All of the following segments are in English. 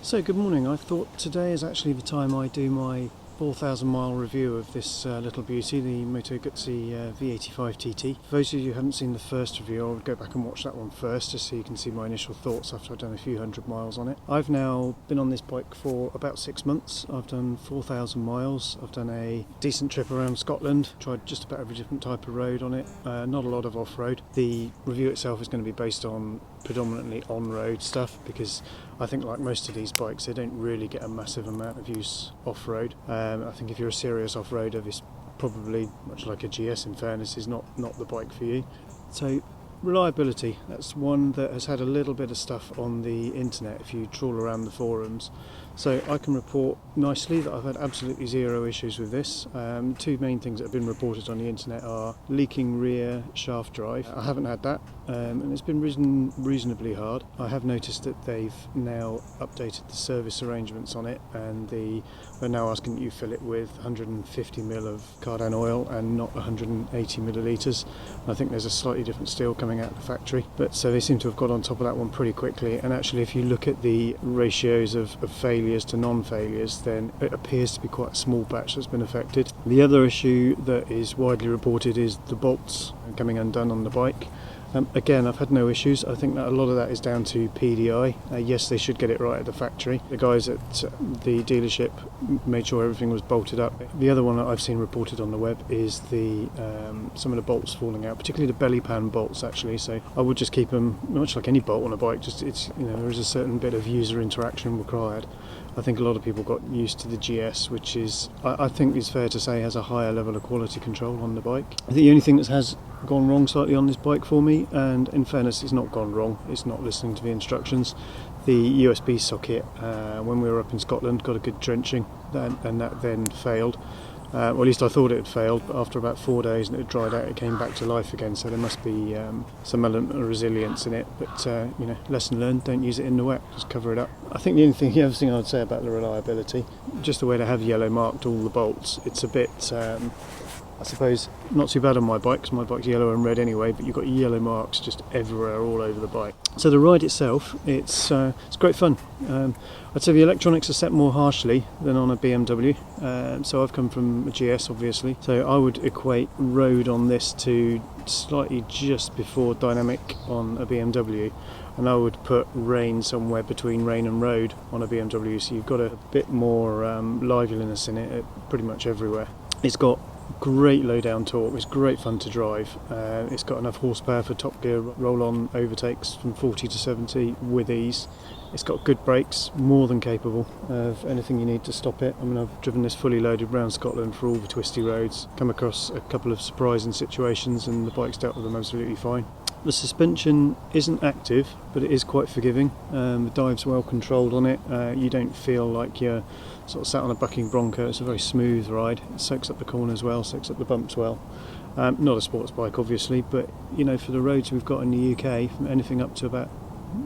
So good morning. I thought today is actually the time I do my 4,000 mile review of this little beauty, the Moto Guzzi V85TT. For those of you who haven't seen the first review, I would go back and watch that one first just so you can see my initial thoughts after I've done a few hundred miles on it. I've now been on this bike for about 6 months. I've done 4,000 miles. I've done a decent trip around Scotland, tried just about every different type of road on it, not a lot of off-road. The review itself is going to be based on predominantly on-road stuff because I think, like most of these bikes, they don't really get a massive amount of use off-road. I think if you're a serious off-roader, this probably, much like a GS in fairness, is not the bike for you. So reliability, that's one that has had a little bit of stuff on the internet if you trawl around the forums. So I can report nicely that I've had absolutely zero issues with this. Two main things that have been reported on the internet are leaking rear shaft drive. I haven't had that, and it's been reasonably hard. I have noticed that they've now updated the service arrangements on it, and they're now asking that you fill it with 150 ml of cardan oil and not 180 millilitres. I think there's a slightly different steel coming out of the factory, but so they seem to have got on top of that one pretty quickly. And actually, if you look at the ratios of failures to non-failures, then it appears to be quite a small batch that's been affected. The other issue that is widely reported is the bolts coming undone on the bike. Again, I've had no issues. I think that a lot of that is down to PDI. Yes, they should get it right at the factory. The guys at the dealership made sure everything was bolted up. The other one that I've seen reported on the web is the some of the bolts falling out, particularly the belly pan bolts actually. So I would just keep them, much like any bolt on a bike, just there is a certain bit of user interaction required. I think a lot of people got used to the GS, which is, I think is fair to say, has a higher level of quality control on the bike. I think the only thing that has gone wrong slightly on this bike for me, and in fairness it's not gone wrong, it's not listening to the instructions. The USB socket, when we were up in Scotland, got a good drenching, and that then failed. Or at least I thought it had failed, but after about 4 days and it had dried out, it came back to life again, so there must be some element of resilience in it. But lesson learned, don't use it in the wet, just cover it up. I think the other thing I would say about the reliability, just the way they have yellow marked all the bolts, it's a bit, I suppose, not too bad on my bike, because my bike's yellow and red anyway, but you've got yellow marks just everywhere, all over the bike. So the ride itself, it's great fun. I'd say the electronics are set more harshly than on a BMW. So I've come from a GS, obviously. So I would equate road on this to slightly just before dynamic on a BMW. And I would put rain somewhere between rain and road on a BMW. So you've got a bit more liveliness in it pretty much everywhere. It's got great low down torque, it's great fun to drive. It's got enough horsepower for top gear roll-on overtakes from 40 to 70 with ease. It's got good brakes, more than capable of anything you need to stop it. I mean, I've driven this fully loaded around Scotland for all the twisty roads, come across a couple of surprising situations and the bike's dealt with them absolutely fine. The suspension isn't active, but it is quite forgiving. The dive's well controlled on it. You don't feel like you're sort of sat on a bucking bronco. It's a very smooth ride. It soaks up the corners well, soaks up the bumps well. Not a sports bike obviously, but for the roads we've got in the UK, from anything up to about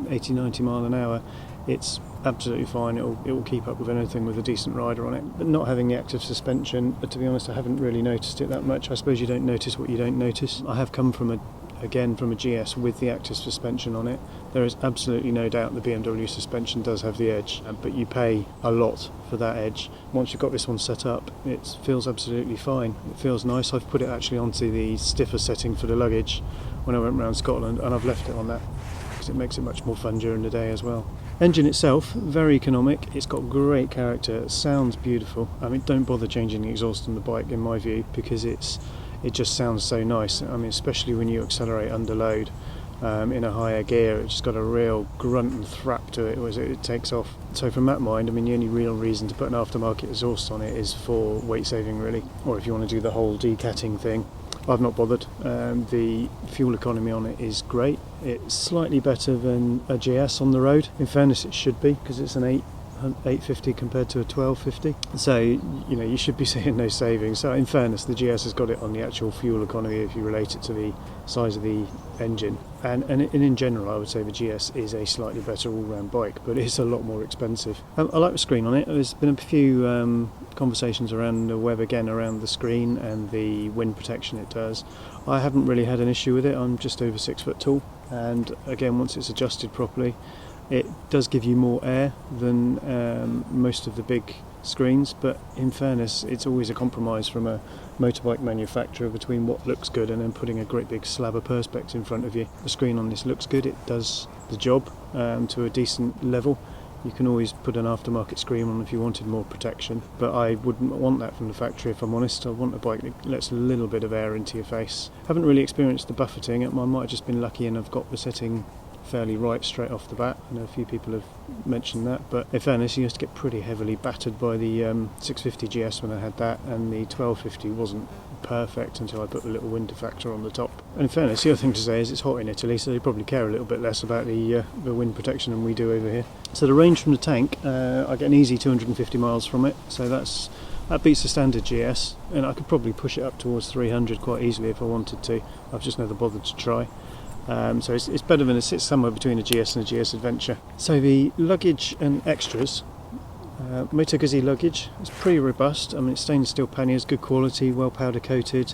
80-90 mile an hour, it's absolutely fine. It will keep up with anything with a decent rider on it. But not having the active suspension, to be honest, I haven't really noticed it that much. I suppose you don't notice what you don't notice. I have come from a GS with the active suspension on it. There is absolutely no doubt the BMW suspension does have the edge, but you pay a lot for that edge. Once you've got this one set up, it feels absolutely fine. It feels nice. I've put it actually onto the stiffer setting for the luggage when I went around Scotland, and I've left it on that because it makes it much more fun during the day as well. Engine itself, very economic. It's got great character. It sounds beautiful. I mean, don't bother changing the exhaust on the bike in my view, because it just sounds so nice. I mean, especially when you accelerate under load in a higher gear, it's just got a real grunt and thrap to it as it takes off. So from that mind, I mean, the only real reason to put an aftermarket exhaust on it is for weight saving really, or if you want to do the whole decatting thing. I've not bothered. The fuel economy on it is great. It's slightly better than a GS on the road. In fairness, it should be, because it's an 850 compared to a 1250. So you should be seeing no savings. So in fairness, the GS has got it on the actual fuel economy if you relate it to the size of the engine. And in general, I would say the GS is a slightly better all-round bike, but it's a lot more expensive. I like the screen on it. There's been a few conversations around the web again around the screen and the wind protection it does. I haven't really had an issue with it. I'm just over 6 foot tall, and again, once it's adjusted properly, It does give you more air than most of the big screens, but in fairness, it's always a compromise from a motorbike manufacturer between what looks good and then putting a great big slab of perspex in front of you. The screen on this looks good, it does the job to a decent level. You can always put an aftermarket screen on if you wanted more protection, but I wouldn't want that from the factory, if I'm honest. I want a bike that lets a little bit of air into your face. Haven't really experienced the buffeting. I might have just been lucky and I've got the setting fairly right straight off the bat. I know a few people have mentioned that, but in fairness, you used to get pretty heavily battered by the 650 GS when I had that, and the 1250 wasn't perfect until I put the little wind effector on the top. And in fairness, the other thing to say is it's hot in Italy, so they probably care a little bit less about the wind protection than we do over here. So the range from the tank, I get an easy 250 miles from it, so that beats the standard GS, and I could probably push it up towards 300 quite easily if I wanted to. I've just never bothered to try. So it's better than it sits somewhere between a GS and a GS Adventure. So the luggage and extras, Moto Guzzi luggage, it's pretty robust. I mean, it's stainless steel panniers, good quality, well powder coated.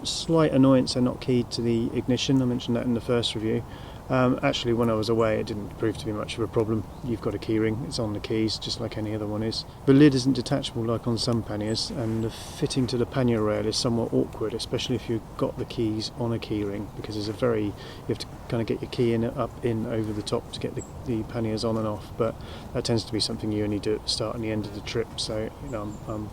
Slight annoyance, they're not keyed to the ignition. I mentioned that in the first review. Actually, when I was away, it didn't prove to be much of a problem. You've got a keyring, it's on the keys, just like any other one is. The lid isn't detachable like on some panniers, and the fitting to the pannier rail is somewhat awkward, especially if you've got the keys on a keyring, because you have to kind of get your key in over the top to get the panniers on and off. But that tends to be something you only do at the start and the end of the trip. So I'm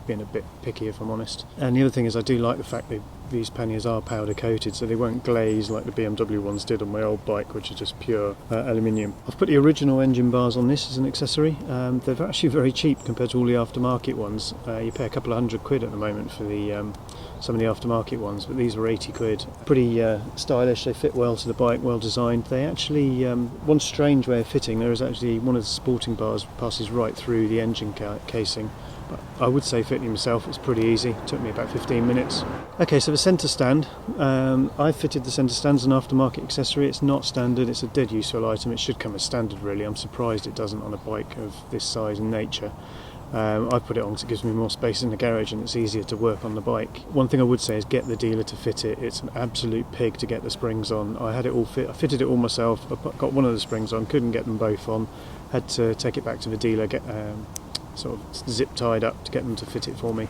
being a bit picky, if I'm honest. And the other thing is, I do like the fact that these panniers are powder coated, so they won't glaze like the BMW ones did on my old bike, which are just pure aluminium. I've put the original engine bars on this as an accessory. They're actually very cheap compared to all the aftermarket ones. You pay a couple of £100 at the moment for some of the aftermarket ones, but these were 80 quid. Pretty stylish, they fit well to the bike, well designed. They actually, one strange way of fitting, there is actually one of the supporting bars passes right through the engine casing. But I would say fitting myself, it's pretty easy. It took me about 15 minutes. Okay, so the centre stand, I fitted the centre stand as an aftermarket accessory. It's not standard, it's a dead useful item. It should come as standard really. I'm surprised it doesn't on a bike of this size and nature. I put it on because it gives me more space in the garage and it's easier to work on the bike. One thing I would say is get the dealer to fit it. It's an absolute pig to get the springs on. I had it all fit. I fitted it all myself. I got one of the springs on, couldn't get them both on. Had to take it back to the dealer, get sort of zip tied up to get them to fit it for me.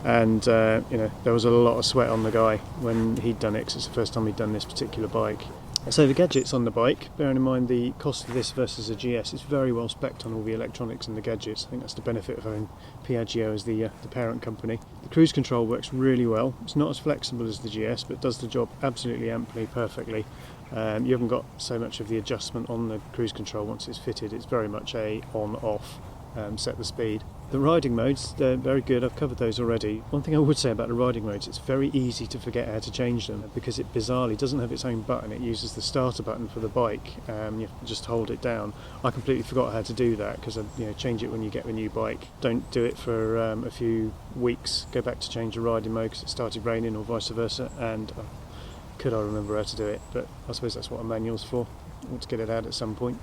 And there was a lot of sweat on the guy when he'd done it, because it's the first time he'd done this particular bike. So the gadgets on the bike, bearing in mind the cost of this versus a GS, it's very well spec'd on all the electronics and the gadgets. I think that's the benefit of having Piaggio as the parent company. The cruise control works really well. It's not as flexible as the GS, but does the job absolutely amply, perfectly. You haven't got so much of the adjustment on the cruise control once it's fitted. It's very much a on-off, set the speed. The riding modes, they're very good. I've covered those already. One thing I would say about the riding modes, it's very easy to forget how to change them because it bizarrely doesn't have its own button. It uses the starter button for the bike. You have to just hold it down. I completely forgot how to do that because change it when you get a new bike. Don't do it for a few weeks. Go back to change the riding mode because it started raining or vice versa, and could I remember how to do it, but I suppose that's what a manual's for. I want to get it out at some point.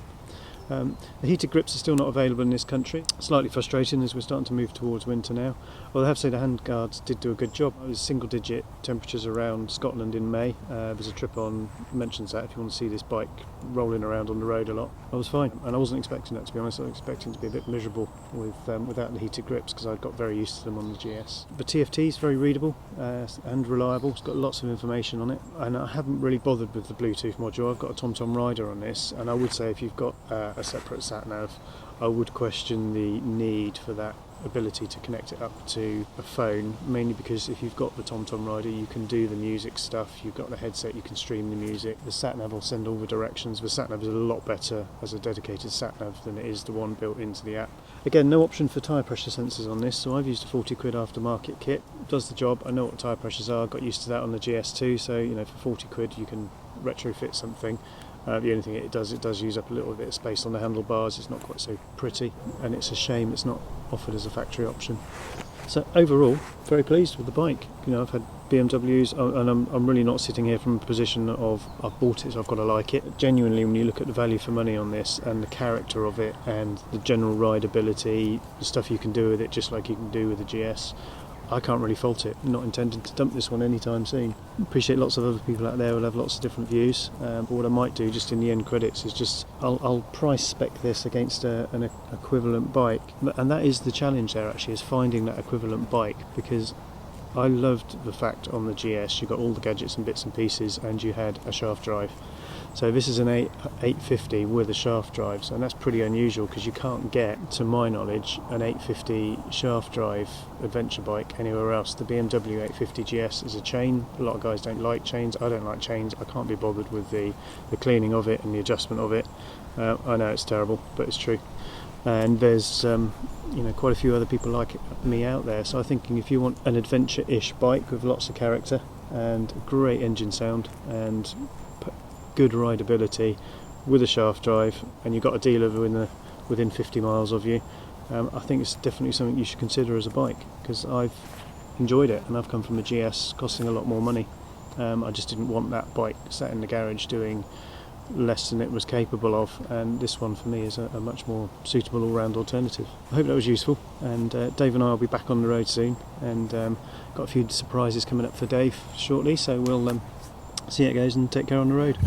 The heated grips are still not available in this country. Slightly frustrating as we're starting to move towards winter now. Well, I have to say the handguards did do a good job. It was single digit temperatures around Scotland in May. There's a trip on, mentions that if you want to see this bike rolling around on the road a lot. I was fine, and I wasn't expecting that, to be honest. I was expecting to be a bit miserable without the heated grips because I'd got very used to them on the GS. The TFT is very readable and reliable. It's got lots of information on it, and I haven't really bothered with the Bluetooth module. I've got a TomTom Rider on this, and I would say if you've got a separate sat-nav, I would question the need for that ability to connect it up to a phone, mainly because if you've got the TomTom Rider you can do the music stuff, you've got the headset, you can stream the music, the sat-nav will send all the directions. The sat-nav is a lot better as a dedicated sat-nav than it is the one built into the app. Again, no option for tyre pressure sensors on this, so I've used a 40 quid aftermarket kit. Does the job. I know what tyre pressures are, got used to that on the GS too, so for 40 quid you can retrofit something. The only thing it does use up a little bit of space on the handlebars. It's not quite so pretty, and it's a shame it's not offered as a factory option. So overall, very pleased with the bike. I've had BMWs, and I'm really not sitting here from a position of I've bought it, so I've got to like it. Genuinely, when you look at the value for money on this and the character of it and the general rideability, the stuff you can do with it, just like you can do with the GS, I can't really fault it. I'm not intending to dump this one anytime soon. Appreciate lots of other people out there will have lots of different views, but what I might do just in the end credits is just I'll price spec this against an equivalent bike, and that is the challenge there actually, is finding that equivalent bike, because I loved the fact on the GS you got all the gadgets and bits and pieces and you had a shaft drive. So this is an 850 with a shaft drive, so that's pretty unusual because you can't get, to my knowledge, an 850 shaft drive adventure bike anywhere else. The BMW 850 GS is a chain. A lot of guys don't like chains. I don't like chains. I can't be bothered with the cleaning of it and the adjustment of it. I know it's terrible, but it's true. And there's quite a few other people like me out there, so I'm thinking if you want an adventure-ish bike with lots of character and great engine sound and good rideability with a shaft drive, and you've got a dealer within 50 miles of you, I think it's definitely something you should consider as a bike, because I've enjoyed it and I've come from a GS costing a lot more money. I just didn't want that bike sat in the garage doing less than it was capable of, and this one for me is a much more suitable all-round alternative. I hope that was useful, and Dave and I will be back on the road soon, and got a few surprises coming up for Dave shortly, so we'll see how it goes and take care on the road.